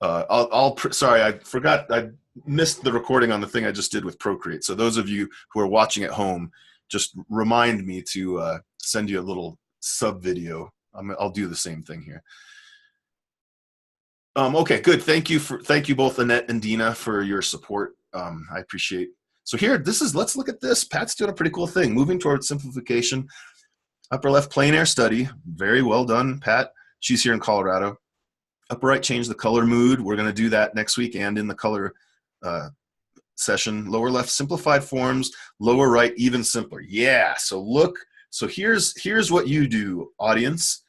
Sorry, I forgot. I missed the recording on the thing I just did with Procreate. So those of you who are watching at home, just remind me to send you a little sub video. I'll do the same thing here. Okay, good. Thank you both, Annette and Dina, for your support. I appreciate. So here, let's look at this. Pat's doing a pretty cool thing, moving towards simplification. Upper left, plein air study. Very well done, Pat. She's here in Colorado. Upper right, change the color mood. We're going to do that next week and in the color session. Lower left, simplified forms. Lower right, even simpler. Yeah, so look. So here's what you do, audience,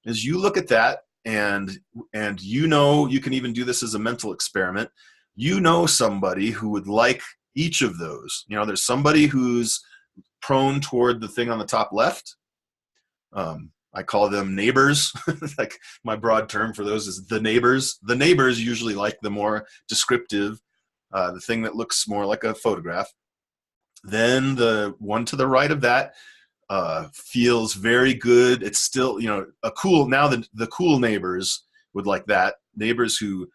is you look at that, and you know, you can even do this as a mental experiment. You know somebody who would like each of those. You know, there's somebody who's prone toward the thing on the top left. I call them neighbors. Like my broad term for those is the neighbors. The neighbors usually like the more descriptive, the thing that looks more like a photograph. Then the one to the right of that feels very good. It's still, you know, a cool. Now the cool neighbors would like that. Neighbors who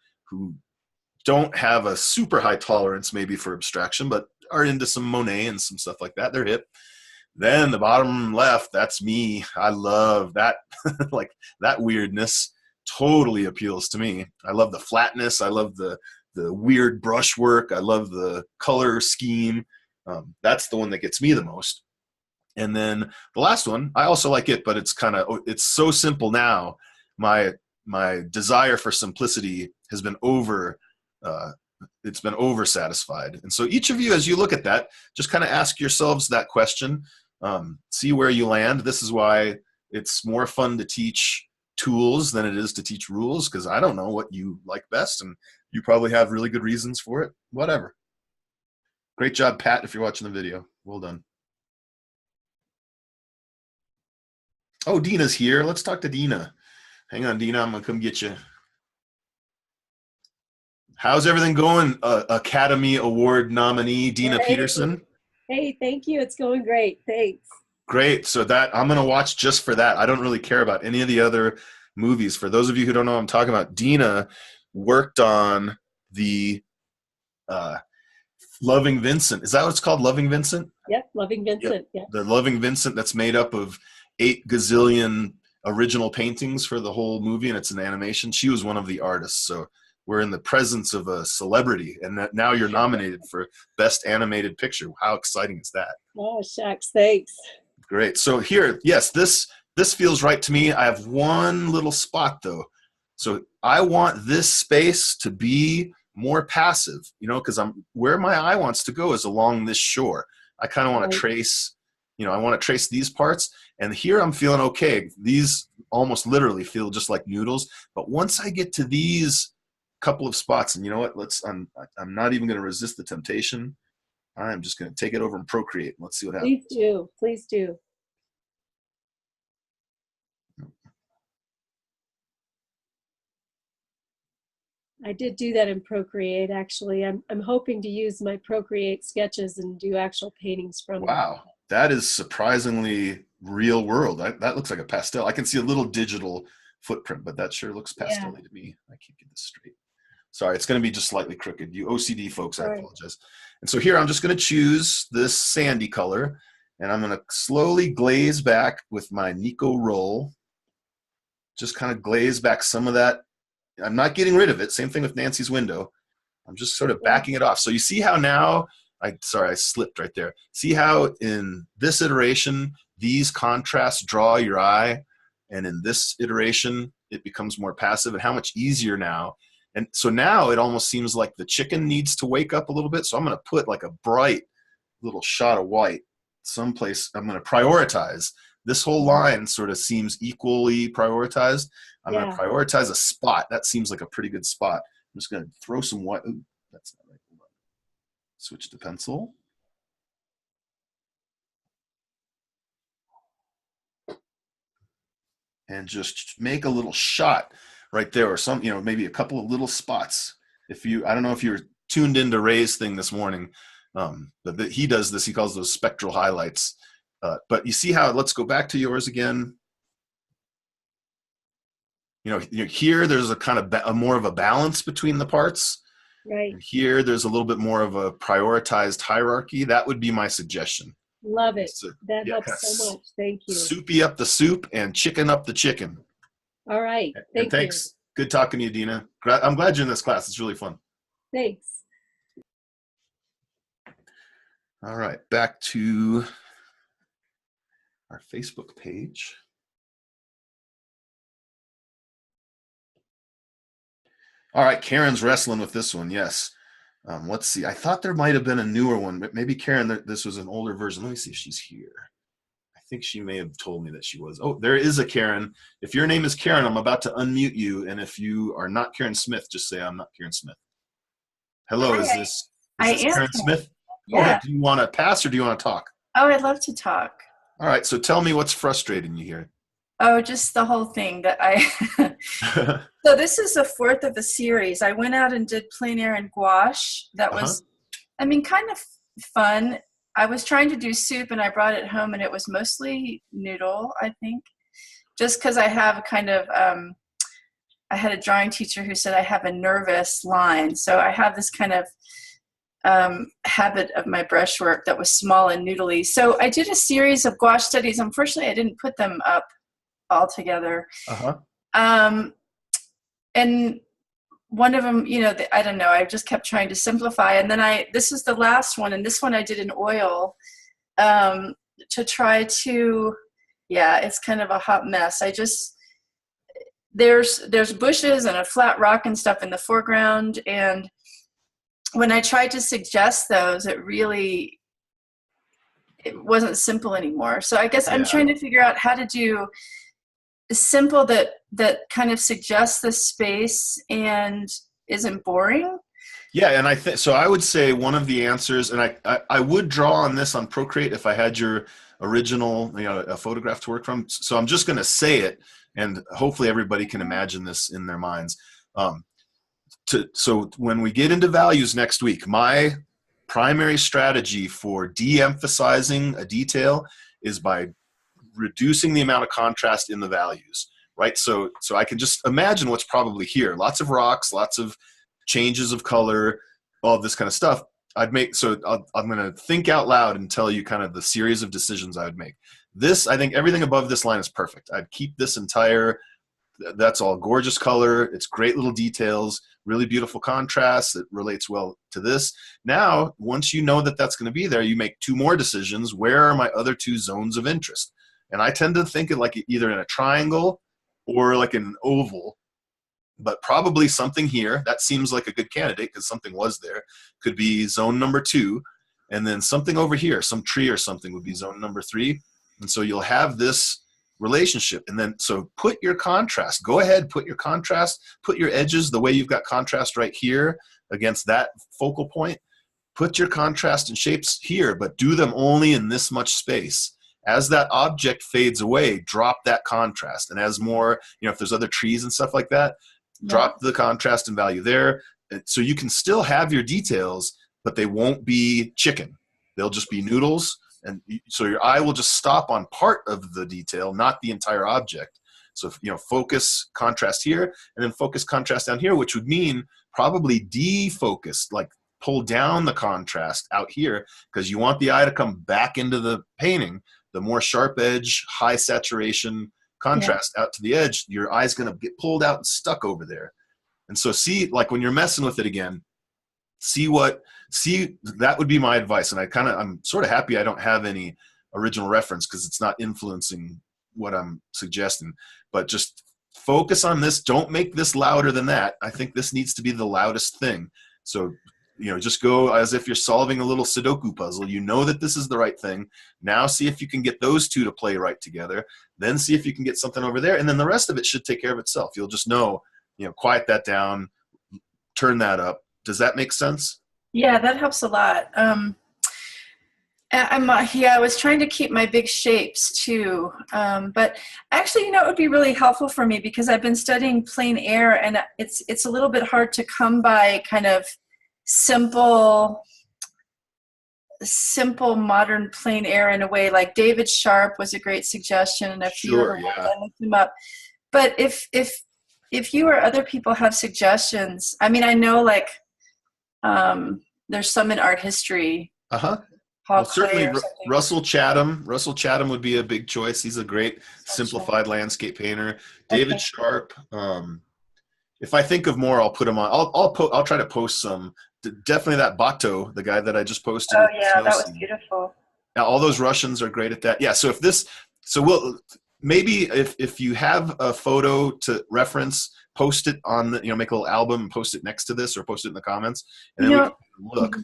don't have a super high tolerance maybe for abstraction, but are into some Monet and some stuff like that. They're hip. Then the bottom left, that's me. I love that. Like that weirdness totally appeals to me. I love the flatness. I love the weird brushwork. I love the color scheme. That's the one that gets me the most. And then the last one, I also like it, but it's so simple now. My desire for simplicity has been it's been over satisfied. And so each of you, as you look at that, just kind of ask yourselves that question. See where you land. This is why it's more fun to teach tools than it is to teach rules, because I don't know what you like best, and you probably have really good reasons for it. Whatever. Great job, Pat, if you're watching the video. Well done. Oh, Dina's here. Let's talk to Dina. Hang on, Dina. I'm going to come get you. How's everything going, Academy Award nominee Dina Peterson? Hey, thank you. It's going great. Thanks. Great. So that I'm going to watch just for that. I don't really care about any of the other movies. For those of you who don't know what I'm talking about, Dina worked on the Loving Vincent. Is that what it's called? Loving Vincent? Yep, Loving Vincent. Yep. The Loving Vincent that's made up of 8 gazillion original paintings for the whole movie, and it's an animation. She was one of the artists. So we're in the presence of a celebrity, and that now you're nominated for Best Animated Picture. How exciting is that? Oh, shucks. Thanks. Great. So here, yes, this feels right to me. I have one little spot though. So I want this space to be more passive, you know, because where my eye wants to go is along this shore. I kind of want to trace, you know, I want to trace these parts. And here I'm feeling okay. These almost literally feel just like noodles. But once I get to these couple of spots, and you know what, I'm not even going to resist the temptation. I'm just going to take it over and Procreate. Let's see what happens. Please do. Please do. I did do that in Procreate, actually. I'm hoping to use my Procreate sketches and do actual paintings from them. Wow, that is surprisingly real world. That looks like a pastel. I can see a little digital footprint, but that sure looks pastel-y to me. I can't get this straight. Sorry, it's going to be just slightly crooked. You OCD folks, I apologize. And so here I'm just going to choose this sandy color, and I'm going to slowly glaze back with my Nico roll. Just kind of glaze back some of that. I'm not getting rid of it. Same thing with Nancy's window. I'm just sort of backing it off. So you see how now, sorry, I slipped right there. See how in this iteration, these contrasts draw your eye, and in this iteration, it becomes more passive, and how much easier now. And so now it almost seems like the chicken needs to wake up a little bit. So I'm going to put like a bright little shot of white someplace. I'm going to prioritize. This whole line sort of seems equally prioritized. I'm going to prioritize a spot. That seems like a pretty good spot. I'm just going to throw some white. Ooh, that's not right. Hold on. Switch to pencil. And just make a little shot right there, or some, you know, maybe a couple of little spots. I don't know if you were tuned into Ray's thing this morning, but he does this. He calls those spectral highlights. But you see how, let's go back to yours again. here there's a kind of a more of a balance between the parts. Right. And here there's a little bit more of a prioritized hierarchy. That would be my suggestion. Love it. So, That yeah, helps so much. Thank you. Soupy up the soup and chicken up the chicken. All right. And thanks. Good talking to you, Dina. I'm glad you're in this class. It's really fun. Thanks. All right, back to our Facebook page. All right, Karen's wrestling with this one. Yes. Let's see. I thought there might have been a newer one, but maybe Karen, this was an older version. Let me see if she's here. I think she may have told me that she was. Oh, there is a Karen. If your name is Karen, I'm about to unmute you. And if you are not Karen Smith, just say I'm not Karen Smith. Hello, Hi, is this Karen Smith? Yeah. Okay, do you want to pass or do you want to talk? Oh, I'd love to talk. All right, so tell me what's frustrating you here. Oh, just the whole thing that so this is the fourth of a series. I went out and did plein air and gouache. That was, kind of fun. I was trying to do soup and I brought it home and it was mostly noodle, I think. Just because I have kind of, I had a drawing teacher who said I have a nervous line. So I have this kind of habit of my brushwork that was small and noodly. So I did a series of gouache studies. Unfortunately, I didn't put them up all together. And one of them, I don't know, I just kept trying to simplify. And then this is the last one. And this one I did in oil to try to, it's kind of a hot mess. There's bushes and a flat rock and stuff in the foreground. And when I tried to suggest those, it wasn't simple anymore. So I guess I'm trying to figure out how to do simple that kind of suggests the space and isn't boring. Yeah, and I think so. I would say one of the answers, and I would draw on this on Procreate if I had your original, a photograph to work from. So I'm just going to say it, and hopefully everybody can imagine this in their minds. So when we get into values next week, my primary strategy for de-emphasizing a detail is by reducing the amount of contrast in the values, right? So I can just imagine what's probably here. Lots of rocks, lots of changes of color, all this kind of stuff. I'm going to think out loud and tell you kind of the series of decisions I would make. I think everything above this line is perfect. I'd keep this entire, that's all gorgeous color. It's great little details, really beautiful contrast. It relates well to this. Now, once you know that that's going to be there, you make two more decisions. Where are my other two zones of interest? And I tend to think of like either in a triangle or like an oval, but probably something here. That seems like a good candidate because something was there. Could be zone number 2. And then something over here, some tree or something would be zone number 3. And so you'll have this relationship. And then, so put your contrast, go ahead, put your contrast, put your edges the way you've got contrast right here against that focal point. Put your contrast and shapes here, but do them only in this much space. As that object fades away, drop that contrast. And as more, if there's other trees and stuff like that, drop the contrast and value there. So you can still have your details, but they won't be chicken. They'll just be noodles. And so your eye will just stop on part of the detail, not the entire object. So, focus contrast here and then focus contrast down here, which would mean probably defocus, like pull down the contrast out here because you want the eye to come back into the painting. The more sharp edge, high saturation contrast out to the edge, your eye's going to get pulled out and stuck over there. And so see, like when you're messing with it again, that would be my advice. And I'm sort of happy I don't have any original reference because it's not influencing what I'm suggesting, but just focus on this. Don't make this louder than that. I think this needs to be the loudest thing. So, just go as if you're solving a little Sudoku puzzle. You know that this is the right thing. Now see if you can get those two to play right together. Then see if you can get something over there. And then the rest of it should take care of itself. You'll just know, quiet that down, turn that up. Does that make sense? Yeah, that helps a lot. I was trying to keep my big shapes too. But actually, it would be really helpful for me because I've been studying plein air and it's a little bit hard to come by kind of simple modern plein air in a way. Like David Sharp was a great suggestion and a few other ones. I looked him up. But if if you or other people have suggestions, I mean, I know like there's some in art history. Uh-huh. Paul Well, certainly Klee or something. Russell Chatham. Russell Chatham would be a big choice. He's a great Sunshine. simplified landscape painter. David Okay. Sharp. If I think of more, I'll put him on. I'll try to post some. Definitely that Bato, the guy that I just posted. Oh With the yeah, snow that was scene. beautiful. Now, all those Russians are great at that. Yeah. So we'll maybe if you have a photo to reference, post it on the, make a little album and post it next to this, or post it in the comments, and then we can look.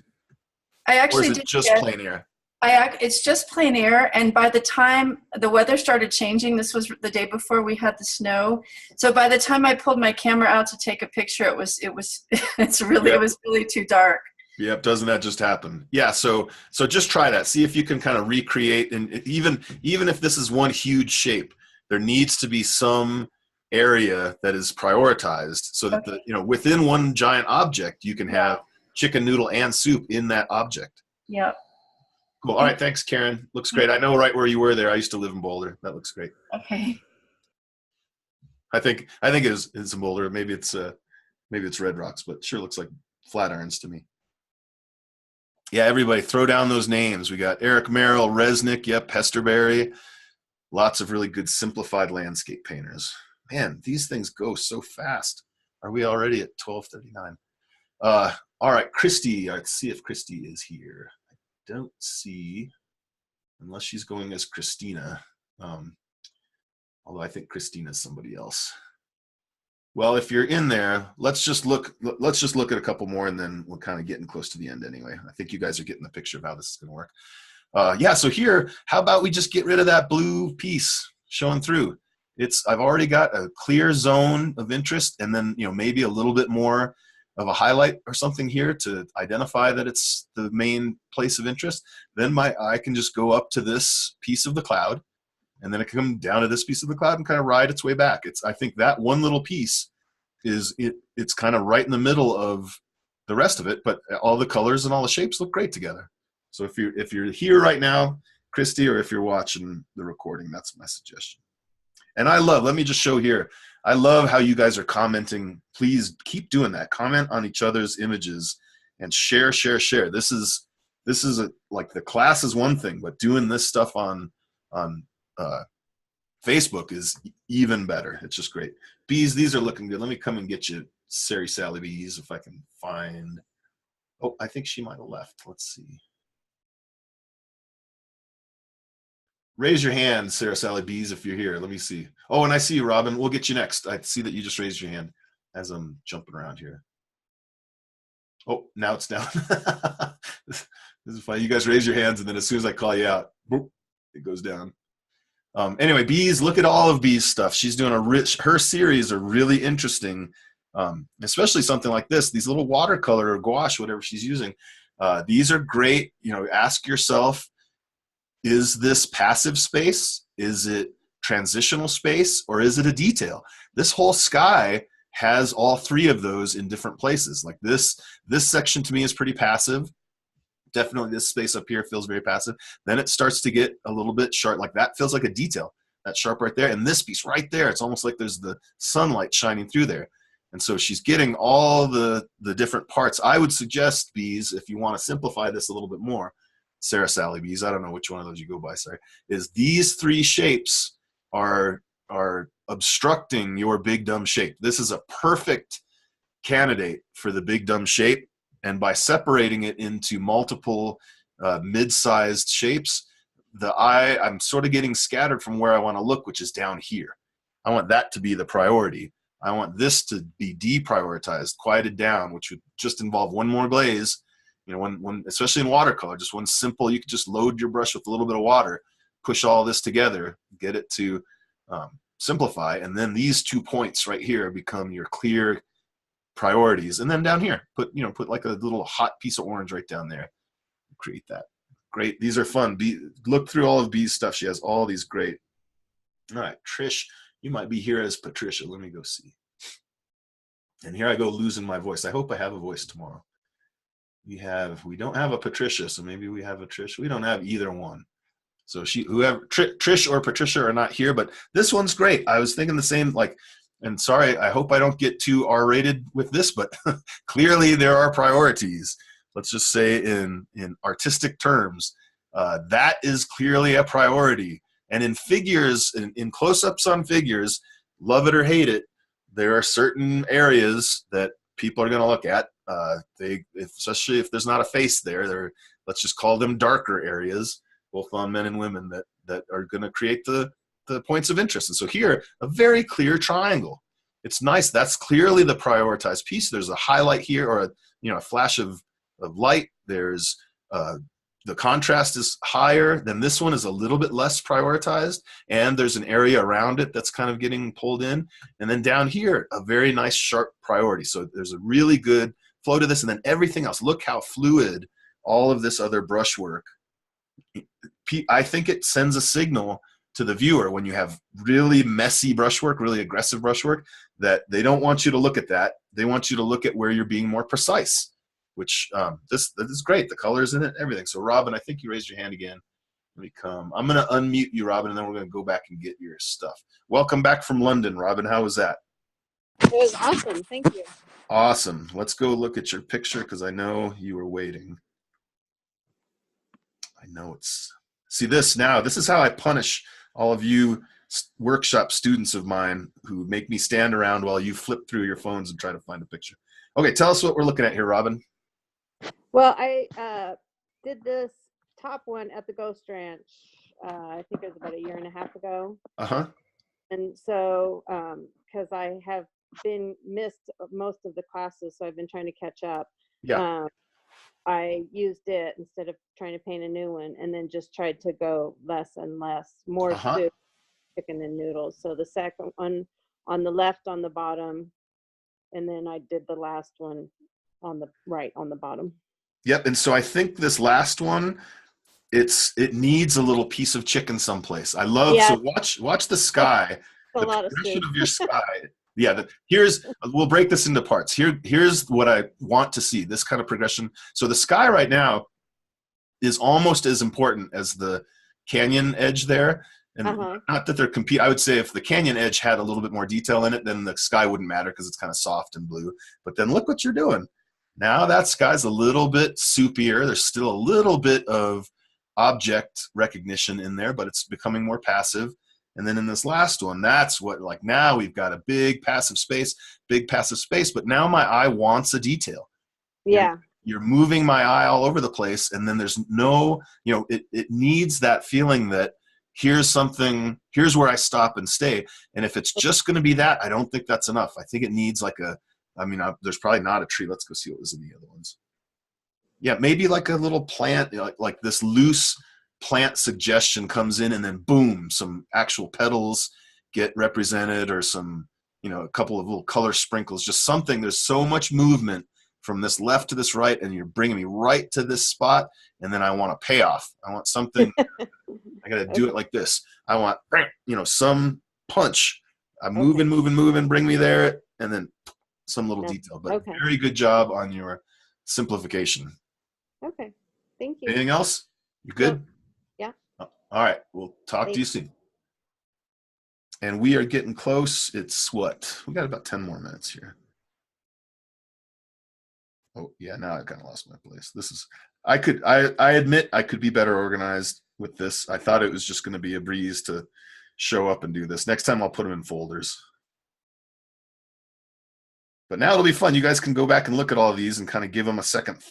I Or actually is it did just get, plein air? it's just plein air, and by the time the weather started changing, this was the day before we had the snow. So by the time I pulled my camera out to take a picture, it was it was really too dark. Yep. Doesn't that just happen? Yeah. So just try that. See if you can kind of recreate, and even if this is one huge shape, there needs to be some area that is prioritized so that Okay. within one giant object, you can have chicken noodle and soup in that object. Yeah. Cool. All right. Thanks, Karen. Looks great. I know right where you were there. I used to live in Boulder. That looks great. Okay. I think it's in Boulder. Maybe it's Red Rocks, but sure looks like Flatirons to me. Yeah, everybody throw down those names. We got Eric Merrill, Resnick, yep, Hesterberry. Lots of really good simplified landscape painters. Man, these things go so fast. Are we already at 12:39? All right, Christy. Let's see if Christy is here. I don't see, unless she's going as Christina. Although I think Christina's somebody else. Well, if you're in there, let's just look at a couple more, and then we're kind of getting close to the end anyway. I think you guys are getting the picture of how this is going to work. Yeah, so here, how about we just get rid of that blue piece showing through? I've already got a clear zone of interest, and then maybe a little bit more of a highlight or something here to identify that it's the main place of interest. Then my eye can just go up to this piece of the cloud, and then it can come down to this piece of the cloud and kind of ride its way back. I think that one little piece it's kind of right in the middle of the rest of it, but all the colors and all the shapes look great together. So if you're here right now, Christy, or if you're watching the recording, that's my suggestion. And let me just show here, I love how you guys are commenting. Please keep doing that. Comment on each other's images and share. This is like the class is one thing, but doing this stuff on Facebook is even better. It's just great. Bees, these are looking good. Let me come and get you Sari Sally Bees if I can find. Oh, I think she might have left. Let's see. Raise your hand, Sarah Sally Bees, if you're here. Let me see. Oh, and I see you, Robin. We'll get you next. I see that you just raised your hand as I'm jumping around here. Oh, now it's down. This is fine. You guys raise your hands, and then as soon as I call you out, boop, it goes down. Anyway, Bees, look at all of Bees' stuff. She's doing her series are really interesting, especially something like this, these little watercolor or gouache, whatever she's using. These are great. Ask yourself, is this passive space? Is it transitional space? Or is it a detail? This whole sky has all three of those in different places. Like this section to me is pretty passive. Definitely this space up here feels very passive. Then it starts to get a little bit sharp. Like that feels like a detail. That sharp right there. And this piece right there, it's almost like there's the sunlight shining through there. And so she's getting all the different parts. I would suggest, Bees, if you want to simplify this a little bit more, Sarah Sally Bees, I don't know which one of those you go by, sorry, is these three shapes are obstructing your big dumb shape. This is a perfect candidate for the big dumb shape. And by separating it into multiple mid-sized shapes, I'm sort of getting scattered from where I want to look, which is down here. I want that to be the priority. I want this to be deprioritized, quieted down, which would just involve one more glaze. When especially in watercolor, just one simple, you could just load your brush with a little bit of water, push all this together, get it to simplify, and then these 2 points right here become your clear priorities. And then down here, put like a little hot piece of orange right down there. Create that. Great. These are fun. Look through all of Bee's stuff. She has all these great. All right, Trish, you might be here as Patricia. Let me go see. And here I go losing my voice. I hope I have a voice tomorrow. We don't have a Patricia, so maybe we have a Trish. We don't have either one. So Trish or Patricia are not here, but this one's great. I was thinking the same, like and sorry, I hope I don't get too R-rated with this, but clearly there are priorities. Let's just say in artistic terms, that is clearly a priority. And in figures, in close-ups on figures, love it or hate it, there are certain areas that people are going to look at. Especially if there's not a face there, let's just call them darker areas, both on men and women, that are going to create the points of interest. And so here, a very clear triangle. It's nice. That's clearly the prioritized piece. There's a highlight here, or a flash of light. There's the contrast is higher. Then this one is a little bit less prioritized, and there's an area around it that's kind of getting pulled in. And then down here, a very nice sharp priority. So there's a really good flow to this, and then everything else. Look how fluid all of this other brushwork. I think it sends a signal to the viewer when you have really messy brushwork, really aggressive brushwork, that they don't want you to look at that. They want you to look at where you're being more precise, which this is great. The colors in it, everything. So Robin, I think you raised your hand again. Let me come. I'm going to unmute you, Robin, and then we're going to go back and get your stuff. Welcome back from London, Robin. How was that? It was awesome. Thank you. Awesome. Let's go look at your picture because I know you were waiting. I know it's... See this now. This is how I punish all of you workshop students of mine who make me stand around while you flip through your phones and try to find a picture. Okay, tell us what we're looking at here, Robin. Well, I did this top one at the Ghost Ranch. I think it was about 1.5 years ago. Uh-huh. And so, because I have been missed most of the classes, so I've been trying to catch up. Yeah. I used it instead of trying to paint a new one, and then just tried to go less and less, more soup, chicken and noodles. So the second one on the left on the bottom, and then I did the last one on the right on the bottom. Yep. And so I think this last one, it needs a little piece of chicken someplace. I love, so watch the sky. A the lot of progression soup. of your sky. Yeah, we'll break this into parts. Here's what I want to see, this kind of progression. So the sky right now is almost as important as the canyon edge there. And not that they're I would say if the canyon edge had a little bit more detail in it, then the sky wouldn't matter because it's kind of soft and blue. But then look what you're doing. Now that sky's a little bit soupier. There's still a little bit of object recognition in there, but it's becoming more passive. And then in this last one, that's what, like, now we've got a big passive space, but now my eye wants a detail. Yeah. You're moving my eye all over the place, and then there's no, it needs that feeling that here's where I stop and stay. And if it's just going to be that, I don't think that's enough. I think it needs like there's probably not a tree. Let's go see what was in the other ones. Yeah, maybe like a little plant, like this loose plant suggestion comes in, and then boom, some actual petals get represented, or some, a couple of little color sprinkles, just something. There's so much movement from this left to this right, and you're bringing me right to this spot, and then I want a payoff. I want something. I got to do it like this. I want, some punch. I'm moving, bring me there, and then some little detail. But very good job on your simplification. Okay, thank you. Anything else? You good? Yeah. All right, we'll talk to you soon. And we are getting close. It's what? We got about 10 more minutes here. Oh, yeah, now I've kind of lost my place. I admit I could be better organized with this. I thought it was just going to be a breeze to show up and do this. Next time I'll put them in folders. But now it'll be fun. You guys can go back and look at all of these and kind of give them a second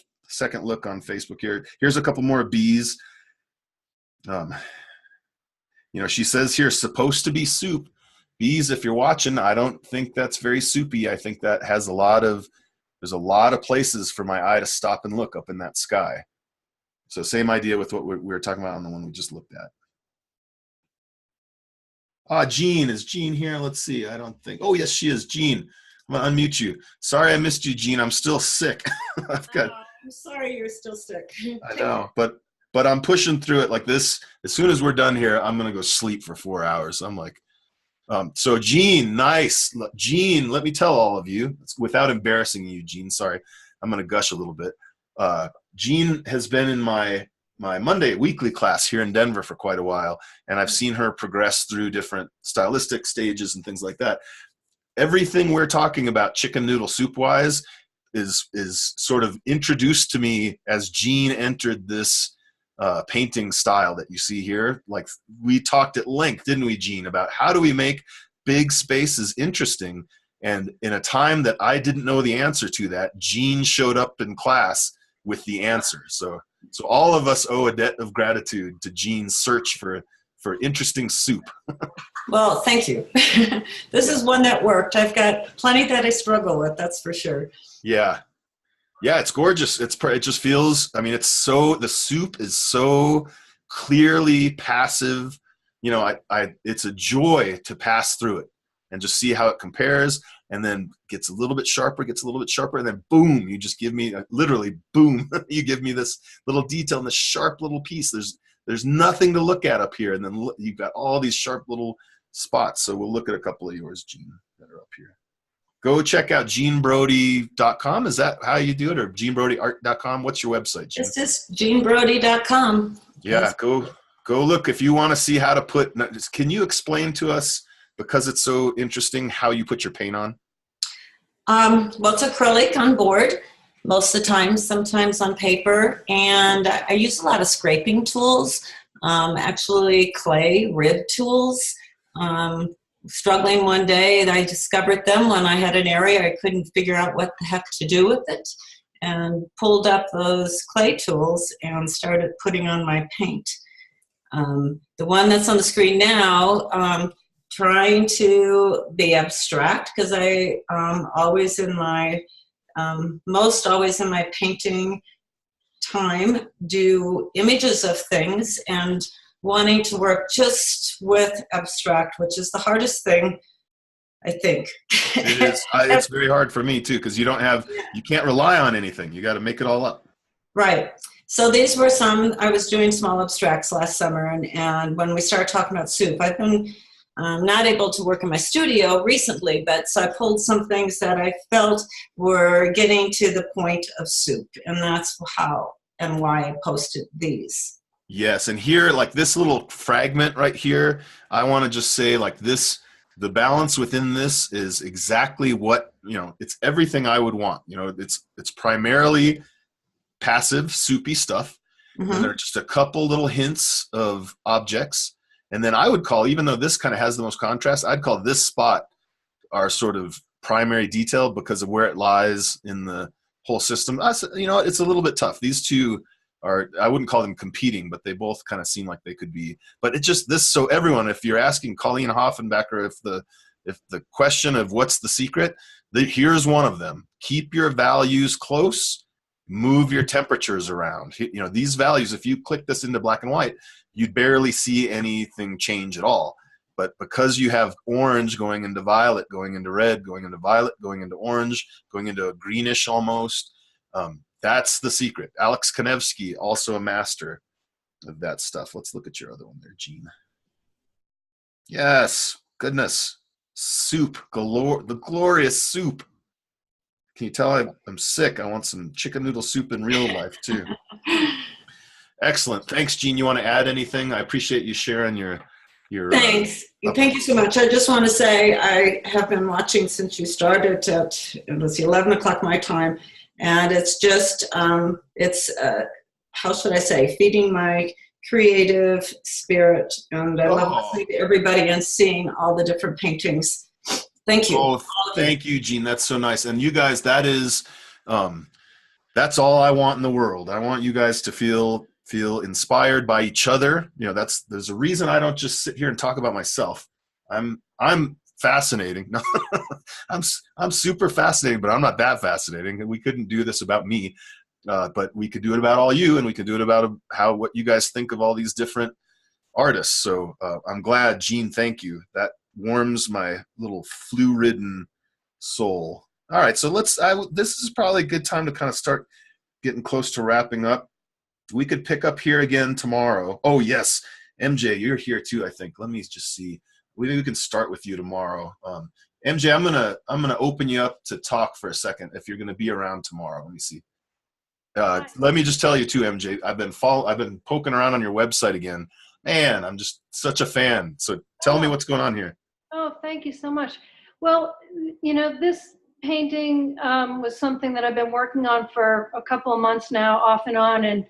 look on Facebook here. Here's a couple more bees. She says here, supposed to be soup. Bees, if you're watching, I don't think that's very soupy. I think that has there's a lot of places for my eye to stop and look up in that sky. So same idea with what we were talking about on the one we just looked at. Jean, is Jean here? Let's see. I don't think. Oh, yes, she is. Jean, I'm going to unmute you. Sorry I missed you, Jean. I'm still sick. I'm sorry you're still sick. I know, but I'm pushing through it like this. As soon as we're done here, I'm going to go sleep for 4 hours. I'm like, so Jean, nice. Jean, let me tell all of you, without embarrassing you, Jean, sorry, I'm going to gush a little bit. Jean has been in my Monday weekly class here in Denver for quite a while, and I've seen her progress through different stylistic stages and things like that. everything we're talking about chicken noodle soup wise is sort of introduced to me as Jean entered this painting style that you see here. Like, we talked at length, didn't we, Jean, about how do we make big spaces interesting? And in a time that I didn't know the answer to that, Jean showed up in class with the answer. So all of us owe a debt of gratitude to Jean's search for interesting soup. Well, thank you. This is one that worked. I've got plenty that I struggle with, that's for sure. Yeah, it's gorgeous. It just feels, I mean, the soup is so clearly passive. You know, it's a joy to pass through it and just see how it compares, and then gets a little bit sharper, and then boom, you just give me, literally boom, you give me this little detail in this sharp little piece. There's nothing to look at up here, and then you've got all these sharp little spots. So we'll look at a couple of yours, Jean, that are up here. Go check out jeanbrody.com. Is that how you do it, or jeanbrodyart.com? What's your website, Jean? It's just jeanbrody.com. Yeah, go look if you want to see how to put. Can you explain to us, because it's so interesting, how you put your paint on? Well, it's acrylic on board most of the time, sometimes on paper, and I use a lot of scraping tools, actually clay rib tools. Struggling one day, and I discovered them when I had an area I couldn't figure out what the heck to do with it, and pulled up those clay tools and started putting on my paint. The one that's on the screen now, trying to be abstract, because I always in my painting time do images of things, and wanting to work just with abstract, which is the hardest thing, I think. It is. It's very hard for me too, because you can't rely on anything. You got to make it all up. Right. So these were I was doing small abstracts last summer, and when we started talking about soup, I've been not able to work in my studio recently, but so I pulled some things that I felt were getting to the point of soup, and that's how and why I posted these. Yes, and here, like this little fragment right here, I want to just say, like, this, the balance within this is exactly what, it's everything I would want. It's primarily passive, soupy stuff, and there are just a couple little hints of objects. And then I would call, even though this kind of has the most contrast, I'd call this spot our sort of primary detail because of where it lies in the whole system. It's a little bit tough. These two are, I wouldn't call them competing, but they both kind of seem like they could be. But it's just this, so everyone, if you're asking Colleen Hoffenbacher if the question of what's the secret, here's one of them. Keep your values close, move your temperatures around. These values, if you click this into black and white, you'd barely see anything change at all. But because you have orange going into violet, going into red, going into violet, going into orange, going into a greenish almost, that's the secret. Alex Konevsky, also a master of that stuff. Let's look at your other one there, Jean. Yes, goodness. Soup galore, the glorious soup. Can you tell I'm sick? I want some chicken noodle soup in real life too. Excellent. Thanks, Jean. You want to add anything? I appreciate you sharing your Thanks. Thank you so much. I just want to say I have been watching since you started at, it was 11 o'clock my time. And it's just, how should I say, feeding my creative spirit. And I love listening to everybody and seeing all the different paintings. Thank you. Oh, thank you, Jean. That's so nice. And you guys, that's all I want in the world. I want you guys to feel inspired by each other. There's a reason I don't just sit here and talk about myself. I'm fascinating. No, I'm super fascinating, but I'm not that fascinating. And we couldn't do this about me, but we could do it about all you, and we could do it about what you guys think of all these different artists. So I'm glad, Jean. Thank you. That warms my little flu-ridden soul. All right, so this is probably a good time to kind of start getting close to wrapping up. We could pick up here again tomorrow. Oh yes, MJ, you're here too, I think. Let me just see. Maybe we can start with you tomorrow. MJ, I'm gonna open you up to talk for a second if you're gonna be around tomorrow. Let me see. Let me just tell you too, MJ. I've been poking around on your website again. Man, I'm just such a fan. So tell me what's going on here. Oh, thank you so much. Well, this painting was something that I've been working on for a couple of months now, off and on. And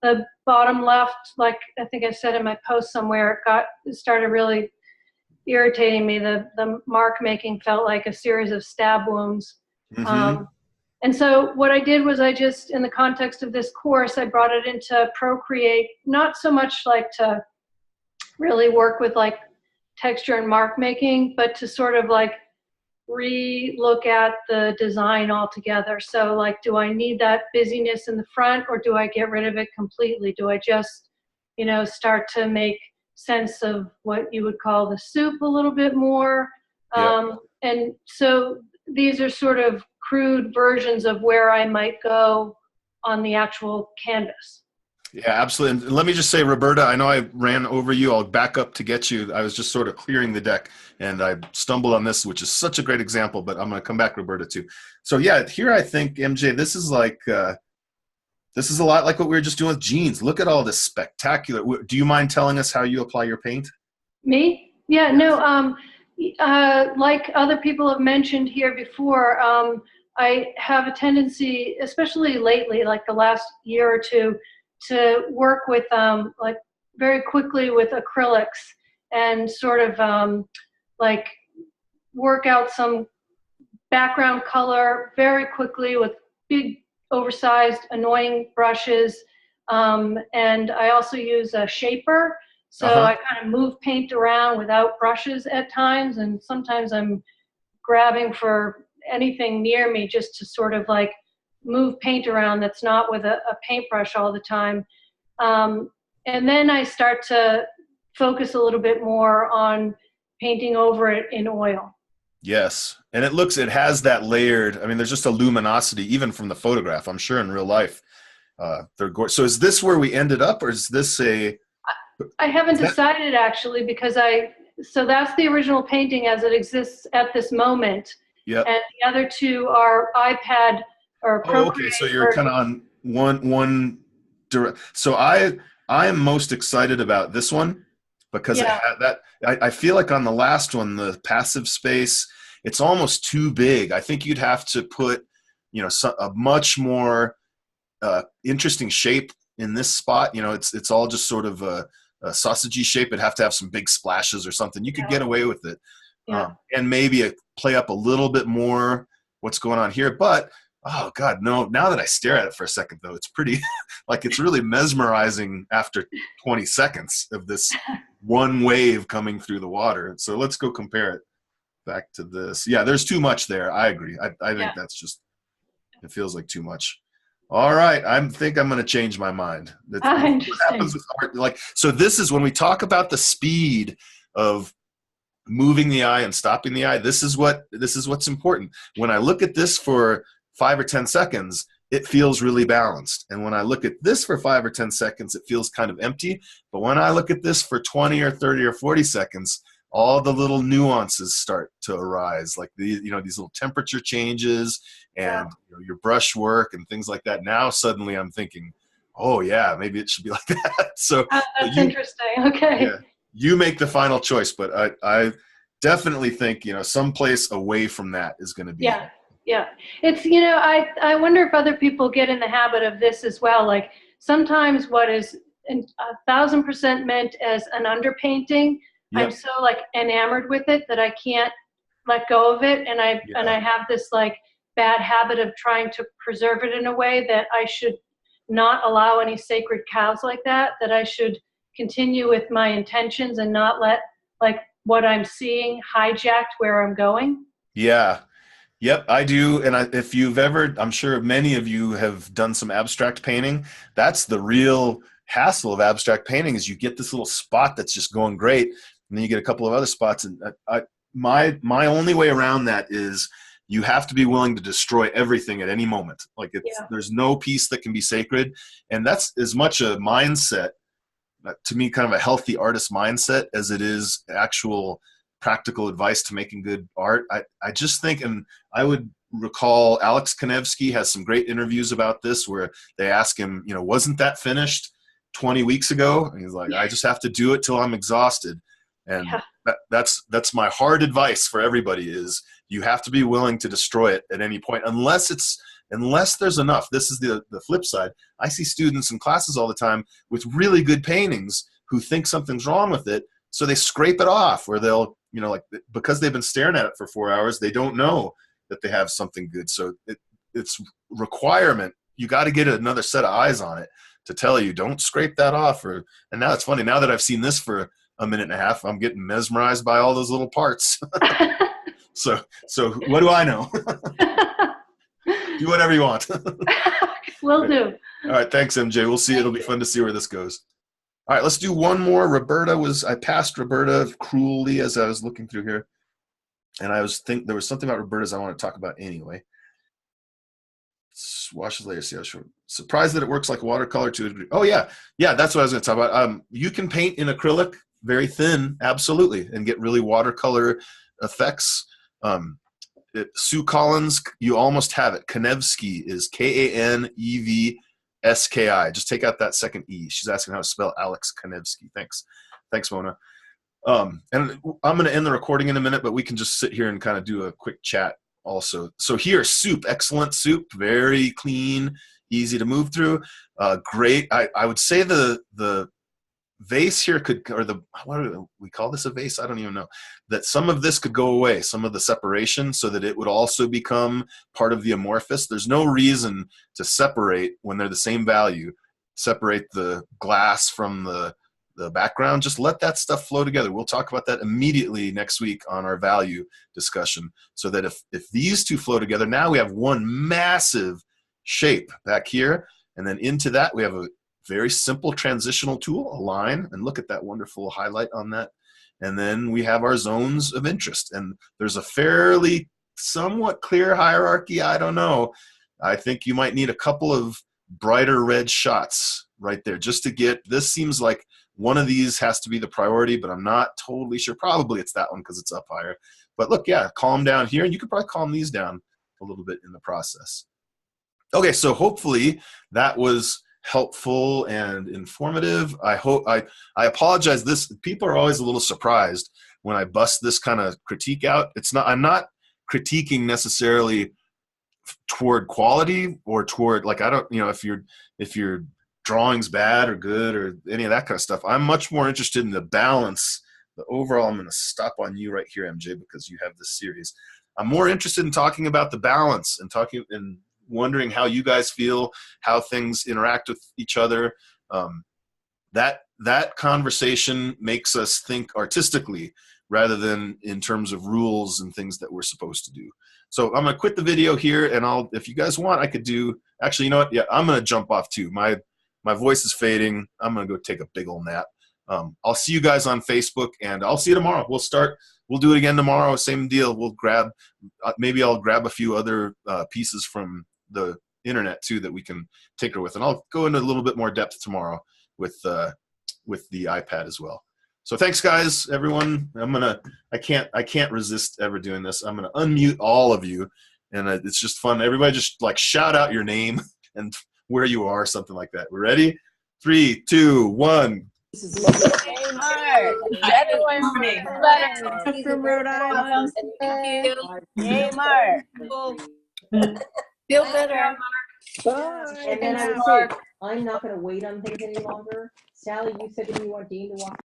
the bottom left, like I think I said in my post somewhere, it started really irritating me. The mark making felt like a series of stab wounds. Mm-hmm. And so what I did was I just, in the context of this course, I brought it into Procreate, not so much like to really work with like texture and mark making, but to sort of like re-look at the design altogether. So like, do I need that busyness in the front, or do I get rid of it completely? Do I just, start to make sense of what you would call the soup a little bit more? Yep. And so these are sort of crude versions of where I might go on the actual canvas. Yeah, absolutely. And let me just say, Roberta, I know I ran over you. I'll back up to get you. I was just sort of clearing the deck, and I stumbled on this, which is such a great example, but I'm going to come back, Roberta, too. So yeah, here I think, MJ, this is a lot like what we were just doing with jeans. Look at all this spectacular. Do you mind telling us how you apply your paint? Me? Yeah, no, like other people have mentioned here before, I have a tendency, especially lately, like the last year or two, to work with like very quickly with acrylics and sort of like work out some background color very quickly with big, oversized, annoying brushes. And I also use a shaper. So I kind of move paint around without brushes at times, and sometimes I'm grabbing for anything near me just to sort of like move paint around that's not with a paintbrush all the time. And then I start to focus a little bit more on painting over it in oil. Yes. And it has that layered, I mean, there's just a luminosity, even from the photograph, I'm sure in real life. They're gorgeous. So is this where we ended up, or is this I haven't decided actually, because so that's the original painting as it exists at this moment. Yep. And the other two are iPad or Procreate. Okay. So you're kind of on one direct. So I am most excited about this one because it had that. I feel like on the last one, the passive space, it's almost too big. I think you'd have to put, a much more interesting shape in this spot. It's all just sort of a sausagey shape. It'd have to have some big splashes or something. You could get away with it. Yeah. And maybe play up a little bit more what's going on here. But, oh, God, no. Now that I stare at it for a second, though, it's pretty, like it's really mesmerizing after 20 seconds of this one wave coming through the water. So let's go compare it back to this. Yeah, there's too much there. I agree. I think that's just, it feels like too much. All right, I think I'm going to change my mind. That's what happens with art. Like, so this is when we talk about the speed of moving the eye and stopping the eye. This is what's important. When I look at this for 5 or 10 seconds, it feels really balanced. And when I look at this for 5 or 10 seconds, it feels kind of empty. But when I look at this for 20 or 30 or 40 seconds, all the little nuances start to arise, like these little temperature changes and your brush work and things like that. Now suddenly I'm thinking, oh yeah, maybe it should be like that. So that's interesting. Okay. Yeah, you make the final choice, but I definitely think someplace away from that is going to be. Yeah. It's I wonder if other people get in the habit of this as well. Like sometimes what is 1,000% meant as an underpainting. Yep. I'm so like enamored with it that I can't let go of it, and I have this like bad habit of trying to preserve it in a way that I should not allow any sacred cows like that. That I should continue with my intentions and not let like what I'm seeing hijack where I'm going. Yeah. Yep, I do. And if you've ever, I'm sure many of you have done some abstract painting. That's the real hassle of abstract painting, is you get this little spot that's just going great, and then you get a couple of other spots. And my only way around that is you have to be willing to destroy everything at any moment. Like there's no piece that can be sacred. And that's as much a mindset, to me, kind of a healthy artist mindset, as it is actual practical advice to making good art. I just think, and I would recall Alex Kanevsky has some great interviews about this where they ask him, wasn't that finished 20 weeks ago? And he's like, I just have to do it till I'm exhausted. And that's my hard advice for everybody is you have to be willing to destroy it at any point, unless there's enough. This is the flip side. I see students in classes all the time with really good paintings who think something's wrong with it, so they scrape it off, or they'll, like, because they've been staring at it for 4 hours, they don't know that they have something good. So it's requirement. You got to get another set of eyes on it to tell you, don't scrape that off. And now it's funny, now that I've seen this for a minute and a half, I'm getting mesmerized by all those little parts. So what do I know? Do whatever you want. Will do. All right, thanks, MJ. We'll see. It'll be fun to see where this goes. All right, let's do one more. I passed Roberta cruelly as I was looking through here, and there was something about Roberta's I want to talk about anyway. Washes later. See how short. Surprised that it works like watercolor to a degree. Oh yeah, that's what I was going to talk about. You can paint in acrylic very thin, absolutely, and get really watercolor effects. Sue Collins, you almost have it. Kanevsky is Kanevski. Just take out that second E. She's asking how to spell Alex Kanevsky. Thanks, Mona. And I'm going to end the recording in a minute, but we can just sit here and kind of do a quick chat also. So here, soup, excellent soup, very clean, easy to move through. Great. I would say the vase here what do we call this, a vase? I don't even know. That some of this could go away, some of the separation, so that it would also become part of the amorphous. There's no reason to separate when they're the same value. Separate the glass from the background. Just let that stuff flow together. We'll talk about that immediately next week on our value discussion, so that if these two flow together, now we have one massive shape back here, and then into that we have a very simple transitional tool, a line, and look at that wonderful highlight on that. And then we have our zones of interest, and there's a fairly somewhat clear hierarchy. I don't know. I think you might need a couple of brighter red shots right there just to get, this seems like one of these has to be the priority, but I'm not totally sure. Probably it's that one because it's up higher. But look, yeah, calm down here, and you could probably calm these down a little bit in the process. Okay, so hopefully that was helpful and informative. I apologize. People are always a little surprised when I bust this kind of critique out. I'm not critiquing necessarily toward quality or toward, like, I don't, if your drawing's bad or good or any of that kind of stuff. I'm much more interested in the balance, the overall. I'm going to stop on you right here, MJ, because you have this series. I'm more interested in talking about the balance and wondering how you guys feel, how things interact with each other. That conversation makes us think artistically rather than in terms of rules and things that we're supposed to do. So I'm going to quit the video here, and if you guys want, I could do, actually, you know what? Yeah, I'm going to jump off too. My voice is fading. I'm going to go take a big old nap. I'll see you guys on Facebook, and I'll see you tomorrow. We'll do it again tomorrow. Same deal. Maybe I'll grab a few other pieces from the internet too that we can tinker with, and I'll go into a little bit more depth tomorrow with the iPad as well. So thanks, guys, everyone. I can't resist ever doing this. I'm gonna unmute all of you, and it's just fun. Everybody just like shout out your name and where you are, something like that. We're ready? 3, 2, 1. This is Kmart. From Rhode Island. Kmart. Feel better. Bye. And then I would say, I'm not going to wait on things any longer. Sally, you said to me you want Dean to walk